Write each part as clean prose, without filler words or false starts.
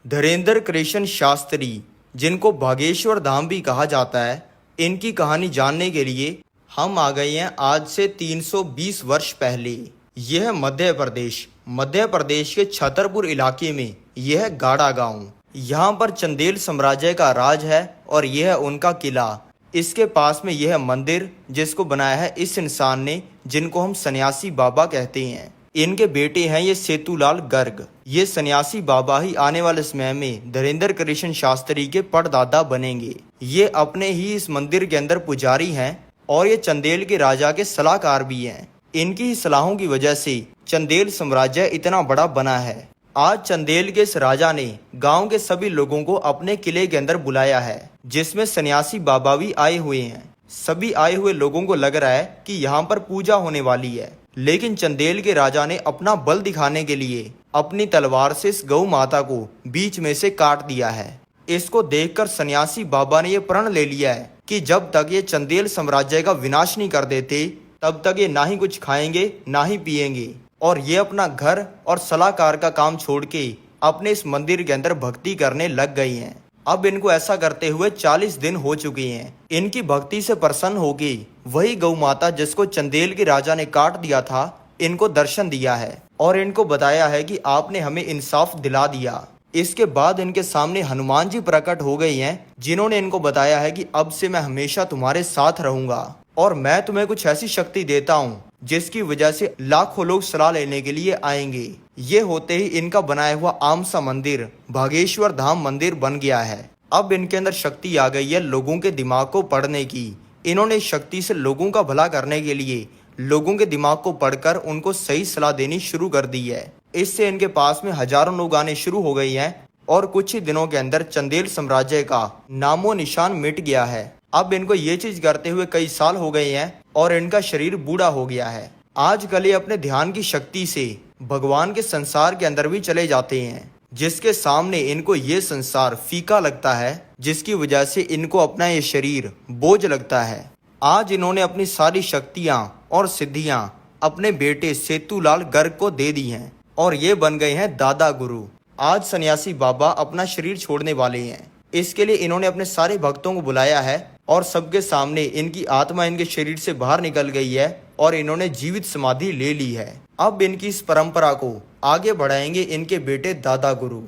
धीरेंद्र कृष्ण शास्त्री, जिनको भागेश्वर धाम भी कहा जाता है, इनकी कहानी जानने के लिए हम आ गए हैं आज से 320 वर्ष पहले। यह मध्य प्रदेश के छतरपुर इलाके में यह गाड़ा गांव। यहाँ पर चंदेल साम्राज्य का राज है और यह है उनका किला। इसके पास में यह मंदिर जिसको बनाया है इस इंसान ने, जिनको हम सन्यासी बाबा कहते हैं। इनके बेटे हैं ये सेतुलाल गर्ग। ये सन्यासी बाबा ही आने वाले समय में धीरेंद्र कृष्ण शास्त्री के परदादा बनेंगे। ये अपने ही इस मंदिर के अंदर पुजारी हैं और ये चंदेल के राजा के सलाहकार भी हैं। इनकी ही सलाहों की वजह से चंदेल साम्राज्य इतना बड़ा बना है। आज चंदेल के इस राजा ने गांव के सभी लोगों को अपने किले के अंदर बुलाया है, जिसमें सन्यासी बाबा भी आए हुए हैं। सभी आए हुए लोगों को लग रहा है कि यहाँ पर पूजा होने वाली है, लेकिन चंदेल के राजा ने अपना बल दिखाने के लिए अपनी तलवार से इस गौ माता को बीच में से काट दिया है। इसको देखकर सन्यासी बाबा ने यह प्रण ले लिया है कि जब तक ये चंदेल साम्राज्य का विनाश नहीं कर देते, तब तक ये ना ही कुछ खाएंगे ना ही पिएंगे, और ये अपना घर और सलाहकार का काम छोड़ के अपने इस मंदिर के अंदर भक्ति करने लग गई हैं। अब इनको ऐसा करते हुए 40 दिन हो चुके हैं। इनकी भक्ति से प्रसन्न होगी वही गौ माता जिसको चंदेल के राजा ने काट दिया था, इनको दर्शन दिया है और इनको बताया है कि आपने हमें इंसाफ दिला दिया। इसके बाद इनके सामने हनुमान जी प्रकट हो गई हैं, जिन्होंने इनको बताया है कि अब से मैं हमेशा तुम्हारे साथ रहूंगा और मैं तुम्हें कुछ ऐसी शक्ति देता हूँ जिसकी वजह से लाखों लोग सलाह लेने के लिए आएंगे। ये होते ही इनका बनाया हुआ आम सा मंदिर भागेश्वर धाम मंदिर बन गया है। अब इनके अंदर शक्ति आ गई है लोगों के दिमाग को पढ़ने की। इन्होंने शक्ति से लोगों का भला करने के लिए लोगों के दिमाग को पढ़कर उनको सही सलाह देनी शुरू कर दी है। इससे इनके पास में हजारों लोग आने शुरू हो गए हैं और कुछ ही दिनों के अंदर चंदेल साम्राज्य का नामो निशान मिट गया है। अब इनको ये चीज करते हुए कई साल हो गए हैं और इनका शरीर बूढ़ा हो गया है। आजकल ये अपने ध्यान की शक्ति से भगवान के संसार के अंदर भी चले जाते हैं, जिसके सामने इनको ये संसार फीका लगता है, जिसकी वजह से इनको अपना ये शरीर बोझ लगता है। आज इन्होंने अपनी सारी शक्तियां और सिद्धियां अपने बेटे सेतुलाल गर्ग को दे दी हैं और ये बन गए हैं दादा गुरु। आज सन्यासी बाबा अपना शरीर छोड़ने वाले हैं। इसके लिए इन्होंने अपने सारे भक्तों को बुलाया है और सबके सामने इनकी आत्मा इनके शरीर से बाहर निकल गई है और इन्होंने जीवित समाधि ले ली है। अब इनकी इस परंपरा को आगे बढ़ाएंगे इनके बेटे दादा गुरु।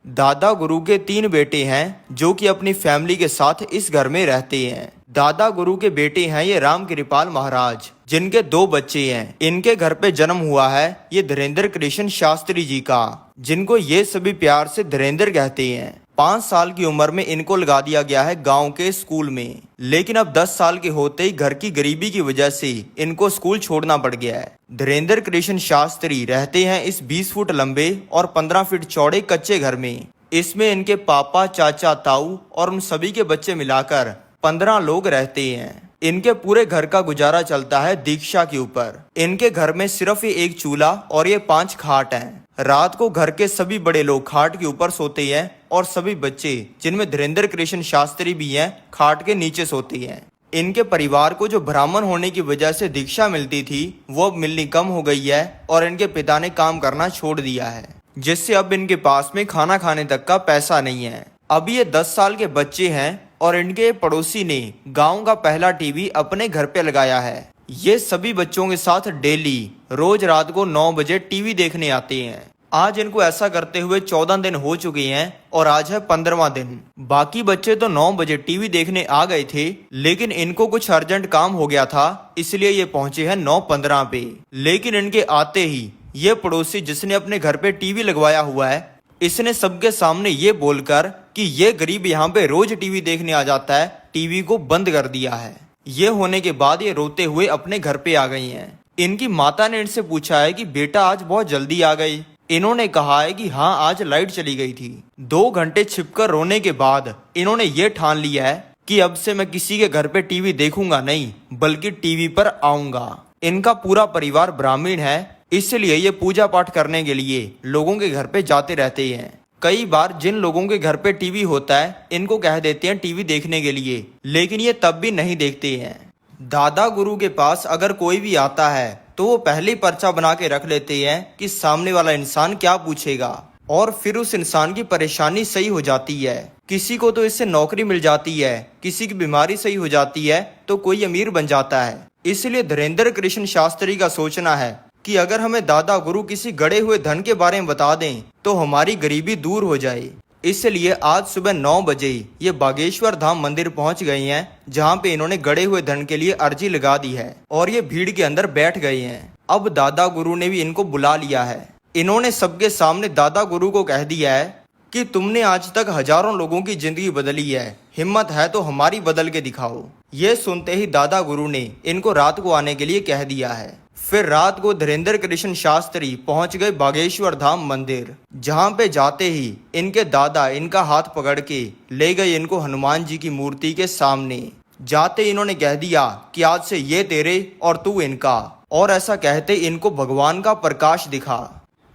दादा गुरु के 3 बेटे हैं जो कि अपनी फैमिली के साथ इस घर में रहते हैं। दादा गुरु के बेटे हैं ये राम कृपाल महाराज, जिनके 2 बच्चे हैं। इनके घर पे जन्म हुआ है ये धीरेंद्र कृष्ण शास्त्री जी का, जिनको ये सभी प्यार से धीरेंद्र कहते हैं। 5 साल की उम्र में इनको लगा दिया गया है गांव के स्कूल में, लेकिन अब 10 साल के होते ही घर की गरीबी की वजह से इनको स्कूल छोड़ना पड़ गया है। धीरेंद्र कृष्ण शास्त्री रहते हैं इस 20 फुट लंबे और 15 फीट चौड़े कच्चे घर में। इसमें इनके पापा, चाचा, ताऊ और उन सभी के बच्चे मिलाकर 15 लोग रहते हैं। इनके पूरे घर का गुजारा चलता है दीक्षा के ऊपर। इनके घर में सिर्फ ये 1 चूल्हा और ये 5 खाट हैं। रात को घर के सभी बड़े लोग खाट के ऊपर सोते हैं और सभी बच्चे, जिनमें धीरेंद्र कृष्ण शास्त्री भी हैं, खाट के नीचे सोते हैं। इनके परिवार को जो ब्राह्मण होने की वजह से दीक्षा मिलती थी, वो अब मिलनी कम हो गई है और इनके पिता ने काम करना छोड़ दिया है, जिससे अब इनके पास में खाना खाने तक का पैसा नहीं है। अभी ये 10 साल के बच्चे हैं और इनके पड़ोसी ने गाँव का पहला टीवी अपने घर पे लगाया है। ये सभी बच्चों के साथ डेली रोज रात को 9 बजे टीवी देखने आते हैं। आज इनको ऐसा करते हुए 14 दिन हो चुके हैं और आज है 15वां दिन। बाकी बच्चे तो 9 बजे टीवी देखने आ गए थे, लेकिन इनको कुछ अर्जेंट काम हो गया था, इसलिए ये पहुंचे हैं 9:15 पे। लेकिन इनके आते ही ये पड़ोसी जिसने अपने घर पे टीवी लगवाया हुआ है, इसने सबके सामने ये बोलकर कि ये गरीब यहाँ पे रोज टीवी देखने आ जाता है, टीवी को बंद कर दिया है। ये होने के बाद ये रोते हुए अपने घर पे आ गई हैं। इनकी माता ने इनसे पूछा है कि बेटा आज बहुत जल्दी आ गई। इन्होंने कहा है कि हाँ, आज लाइट चली गई थी। 2 घंटे छिपकर रोने के बाद इन्होंने ये ठान लिया है कि अब से मैं किसी के घर पे टीवी देखूंगा नहीं, बल्कि टीवी पर आऊंगा। इनका पूरा परिवार ब्राह्मण है, इसलिए ये पूजा पाठ करने के लिए लोगों के घर पे जाते रहते हैं। कई बार जिन लोगों के घर पे टीवी होता है, इनको कह देते हैं टीवी देखने के लिए, लेकिन ये तब भी नहीं देखते हैं। दादा गुरु के पास अगर कोई भी आता है तो वो पहले ही पर्चा बना के रख लेते हैं कि सामने वाला इंसान क्या पूछेगा, और फिर उस इंसान की परेशानी सही हो जाती है। किसी को तो इससे नौकरी मिल जाती है, किसी की बीमारी सही हो जाती है, तो कोई अमीर बन जाता है। इसलिए धीरेन्द्र कृष्ण शास्त्री का सोचना है कि अगर हमें दादा गुरु किसी गड़े हुए धन के बारे में बता दें तो हमारी गरीबी दूर हो जाए। इसलिए आज सुबह 9 बजे ये बागेश्वर धाम मंदिर पहुंच गए हैं, जहां पे इन्होंने गड़े हुए धन के लिए अर्जी लगा दी है और ये भीड़ के अंदर बैठ गए हैं। अब दादा गुरु ने भी इनको बुला लिया है। इन्होंने सबके सामने दादा गुरु को कह दिया है कि तुमने आज तक हजारों लोगों की जिंदगी बदली है, हिम्मत है तो हमारी बदल के दिखाओ। ये सुनते ही दादा गुरु ने इनको रात को आने के लिए कह दिया है। फिर रात को धीरेन्द्र कृष्ण शास्त्री पहुंच गए बागेश्वर धाम मंदिर, जहां पे जाते ही इनके दादा इनका हाथ पकड़ के ले गए इनको हनुमान जी की मूर्ति के सामने। जाते इन्होंने कह दिया कि आज से ये तेरे और तू इनका, और ऐसा कहते इनको भगवान का प्रकाश दिखा।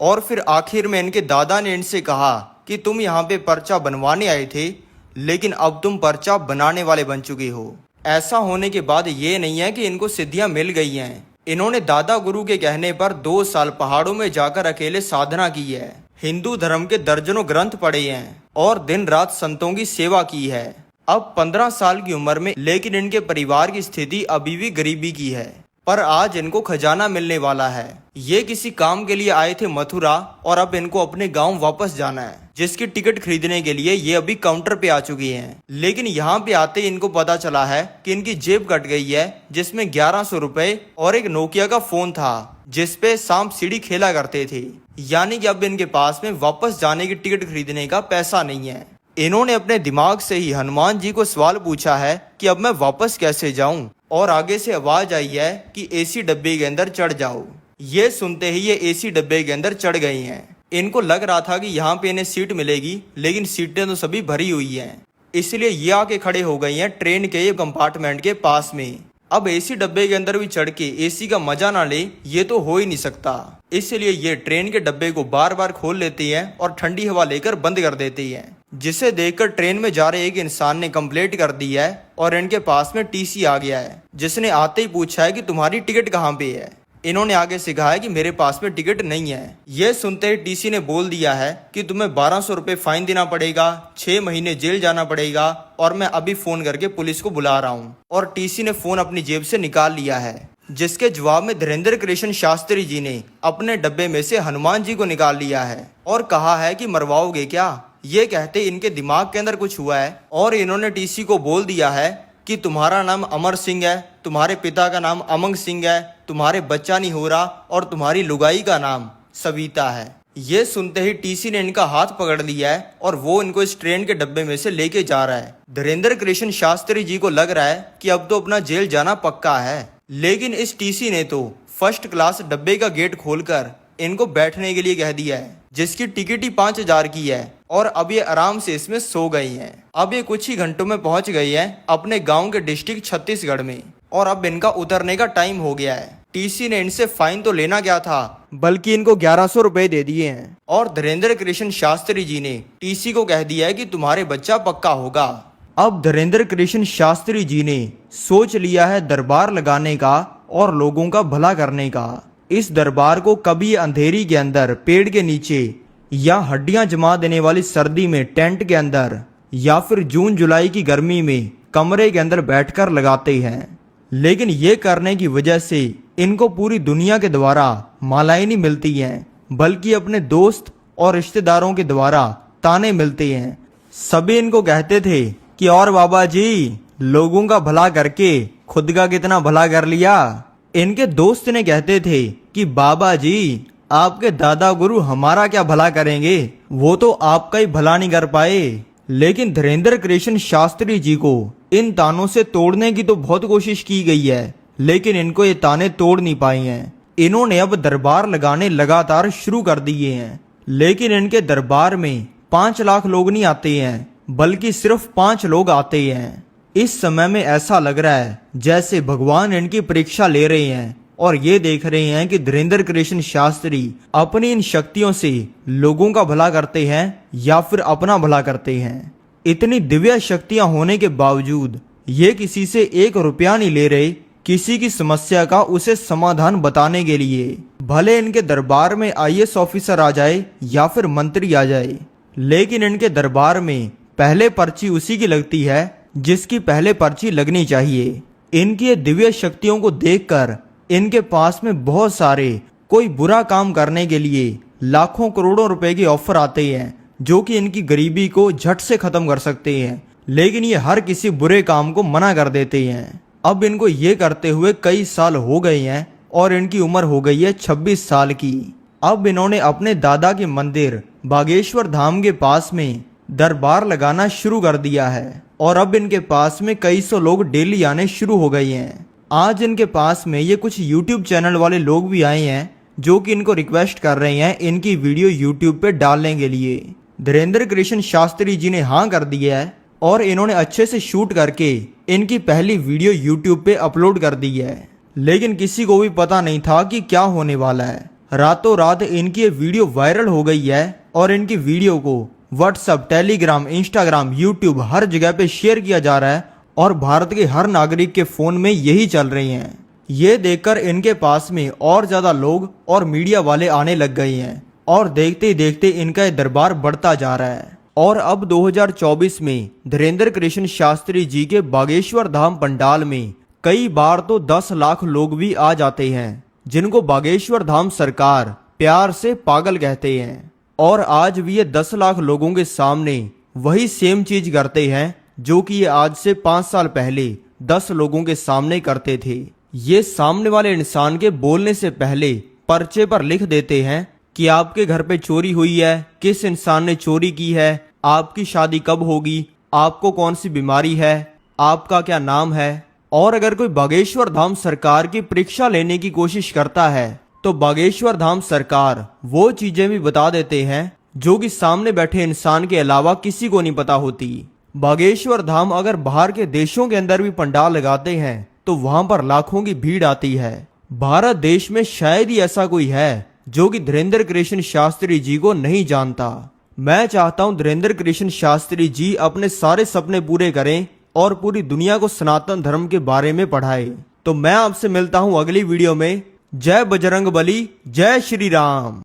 और फिर आखिर में इनके दादा ने इनसे कहा कि तुम यहाँ पे पर्चा बनवाने आए थे, लेकिन अब तुम पर्चा बनाने वाले बन चुके हो। ऐसा होने के बाद ये नहीं है कि इनको सिद्धियां मिल गई हैं। इन्होंने दादा गुरु के कहने पर 2 साल पहाड़ों में जाकर अकेले साधना की है, हिंदू धर्म के दर्जनों ग्रंथ पढ़े हैं और दिन रात संतों की सेवा की है। अब 15 साल की उम्र में, लेकिन इनके परिवार की स्थिति अभी भी गरीबी की है। पर आज इनको खजाना मिलने वाला है। ये किसी काम के लिए आए थे मथुरा और अब इनको अपने गांव वापस जाना है, जिसकी टिकट खरीदने के लिए ये अभी काउंटर पे आ चुकी हैं। लेकिन यहाँ पे आते ही इनको पता चला है कि इनकी जेब कट गई है, जिसमें 1100 रुपए और एक नोकिया का फोन था, जिसपे सांप सीढ़ी खेला करते थे। यानी कि अब इनके पास में वापस जाने की टिकट खरीदने का पैसा नहीं है। इन्होंने अपने दिमाग से ही हनुमान जी को सवाल पूछा है कि अब मैं वापस कैसे जाऊं, और आगे से आवाज आई है कि एसी डब्बे के अंदर चढ़ जाओ। ये सुनते ही ये एसी डब्बे के अंदर चढ़ गई हैं। इनको लग रहा था कि यहाँ पे इन्हें सीट मिलेगी, लेकिन सीटें तो सभी भरी हुई हैं। इसलिए ये आके खड़े हो गई हैं ट्रेन के ये कंपार्टमेंट के पास में। अब एसी डब्बे के अंदर भी चढ़ के एसी का मजा ना ले, ये तो हो ही नहीं सकता। इसलिए ये ट्रेन के डब्बे को बार बार खोल लेती हैं और ठंडी हवा लेकर बंद कर देती हैं, जिसे देखकर ट्रेन में जा रहे एक इंसान ने कंप्लेंट कर दी है और इनके पास में टीसी आ गया है, जिसने आते ही पूछा है कि तुम्हारी टिकट कहाँ पे है। इन्होंने आगे से कहा है कि मेरे पास में टिकट नहीं है। ये सुनते ही टीसी ने बोल दिया है कि तुम्हें 1200 रुपए फाइन देना पड़ेगा, 6 महीने जेल जाना पड़ेगा, और मैं अभी फोन करके पुलिस को बुला रहा हूँ। और टीसी ने फोन अपनी जेब से निकाल लिया है, जिसके जवाब में धीरेन्द्र कृष्ण शास्त्री जी ने अपने डब्बे में से हनुमान जी को निकाल लिया है और कहा है कि मरवाओगे क्या। ये कहते इनके दिमाग के अंदर कुछ हुआ है और इन्होंने टीसी को बोल दिया है कि तुम्हारा नाम अमर सिंह है, तुम्हारे पिता का नाम अमंग सिंह है, तुम्हारे बच्चा नहीं हो रहा, और तुम्हारी लुगाई का नाम सविता है। ये सुनते ही टीसी ने इनका हाथ पकड़ लिया है और वो इनको इस ट्रेन के डब्बे में से लेके जा रहा है। धीरेन्द्र कृष्ण शास्त्री जी को लग रहा है कि अब तो अपना जेल जाना पक्का है, लेकिन इस टीसी ने तो फर्स्ट क्लास डब्बे का गेट खोलकर इनको बैठने के लिए कह दिया है, जिसकी टिकट ही 5000 की है, और अब ये आराम से इसमें सो गई हैं। अब ये कुछ ही घंटों में पहुंच गई हैं अपने गांव के डिस्ट्रिक्ट छत्तीसगढ़ में, और अब इनका उतरने का टाइम हो गया है। टीसी ने इनसे फाइन तो लेना क्या था, बल्कि इनको 1100 रुपए दे दिए हैं। और धीरेन्द्र कृष्ण शास्त्री जी ने टीसी को कह दिया है कि तुम्हारे बच्चा पक्का होगा। अब धीरेन्द्र कृष्ण शास्त्री जी ने सोच लिया है दरबार लगाने का और लोगों का भला करने का। इस दरबार को कभी अंधेरी के अंदर पेड़ के नीचे, या हड्डियां जमा देने वाली सर्दी में टेंट के अंदर, या फिर जून जुलाई की गर्मी में कमरे के अंदर बैठकर लगाते हैं। लेकिन ये करने की वजह से इनको पूरी दुनिया के द्वारा मालाएं नहीं मिलती हैं, बल्कि अपने दोस्त और रिश्तेदारों के द्वारा ताने मिलते हैं। सभी इनको कहते थे कि और बाबा जी, लोगों का भला करके खुद का कितना भला कर लिया। इनके दोस्त ने कहते थे कि बाबा जी, आपके दादा गुरु हमारा क्या भला करेंगे, वो तो आपका ही भला नहीं कर पाए। लेकिन धीरेन्द्र कृष्ण शास्त्री जी को इन तानों से तोड़ने की तो बहुत कोशिश की गई है, लेकिन इनको ये ताने तोड़ नहीं पाई हैं। इन्होंने अब दरबार लगाने लगातार शुरू कर दिए हैं, लेकिन इनके दरबार में 5 लाख लोग नहीं आते हैं, बल्कि सिर्फ 5 लोग आते हैं। इस समय में ऐसा लग रहा है जैसे भगवान इनकी परीक्षा ले रहे हैं और ये देख रहे हैं कि धीरेन्द्र कृष्ण शास्त्री अपनी इन शक्तियों से लोगों का भला करते हैं या फिर अपना भला करते हैं। इतनी दिव्य शक्तियां होने के बावजूद ये किसी से 1 रुपया नहीं ले रहे किसी की समस्या का उसे समाधान बताने के लिए। भले इनके दरबार में आईएएस ऑफिसर आ जाए या फिर मंत्री आ जाए, लेकिन इनके दरबार में पहले पर्ची उसी की लगती है जिसकी पहले पर्ची लगनी चाहिए। इनकी ये दिव्य शक्तियों को देखकर इनके पास में बहुत सारे कोई बुरा काम करने के लिए लाखों करोड़ों रुपए के ऑफर आते हैं, जो कि इनकी गरीबी को झट से खत्म कर सकते हैं। लेकिन ये हर किसी बुरे काम को मना कर देते हैं। अब इनको ये करते हुए कई साल हो गए हैं और इनकी उम्र हो गई है 26 साल की। अब इन्होंने अपने दादा के मंदिर बागेश्वर धाम के पास में दरबार लगाना शुरू कर दिया है और अब इनके पास में कई सौ लोग डेली आने शुरू हो गए हैं। आज इनके पास में ये कुछ यूट्यूब चैनल वाले लोग भी आए हैं जो कि इनको रिक्वेस्ट कर रहे हैं इनकी वीडियो यूट्यूब पे डालने के लिए। धीरेन्द्र कृष्ण शास्त्री जी ने हाँ कर दिया है और इन्होंने अच्छे से शूट करके इनकी पहली वीडियो यूट्यूब पे अपलोड कर दी है। लेकिन किसी को भी पता नहीं था कि क्या होने वाला है। रातों रात इनकी ये वीडियो वायरल हो गई है और इनकी वीडियो को व्हाट्सएप, टेलीग्राम, इंस्टाग्राम, यूट्यूब हर जगह पे शेयर किया जा रहा है और भारत के हर नागरिक के फोन में यही चल रही हैं। ये देखकर इनके पास में और ज्यादा लोग और मीडिया वाले आने लग गए हैं और देखते ही देखते इनका ये दरबार बढ़ता जा रहा है। और अब 2024 में धीरेन्द्र कृष्ण शास्त्री जी के बागेश्वर धाम पंडाल में कई बार तो 10 लाख लोग भी आ जाते हैं, जिनको बागेश्वर धाम सरकार प्यार से पागल कहते हैं। और आज भी ये 10 लाख लोगों के सामने वही सेम चीज करते हैं जो कि ये आज से 5 साल पहले 10 लोगों के सामने करते थे। ये सामने वाले इंसान के बोलने से पहले पर्चे पर लिख देते हैं कि आपके घर पे चोरी हुई है, किस इंसान ने चोरी की है, आपकी शादी कब होगी, आपको कौन सी बीमारी है, आपका क्या नाम है। और अगर कोई बागेश्वर धाम सरकार की परीक्षा लेने की कोशिश करता है तो बागेश्वर धाम सरकार वो चीजें भी बता देते हैं जो कि सामने बैठे इंसान के अलावा किसी को नहीं पता होती। बागेश्वर धाम अगर बाहर के देशों के अंदर भी पंडाल लगाते हैं तो वहां पर लाखों की भीड़ आती है। भारत देश में शायद ही ऐसा कोई है जो कि धीरेन्द्र कृष्ण शास्त्री जी को नहीं जानता। मैं चाहता हूं धीरेन्द्र कृष्ण शास्त्री जी अपने सारे सपने पूरे करें और पूरी दुनिया को सनातन धर्म के बारे में पढ़ाए। तो मैं आपसे मिलता हूं अगली वीडियो में। जय बजरंग बली, जय श्री राम।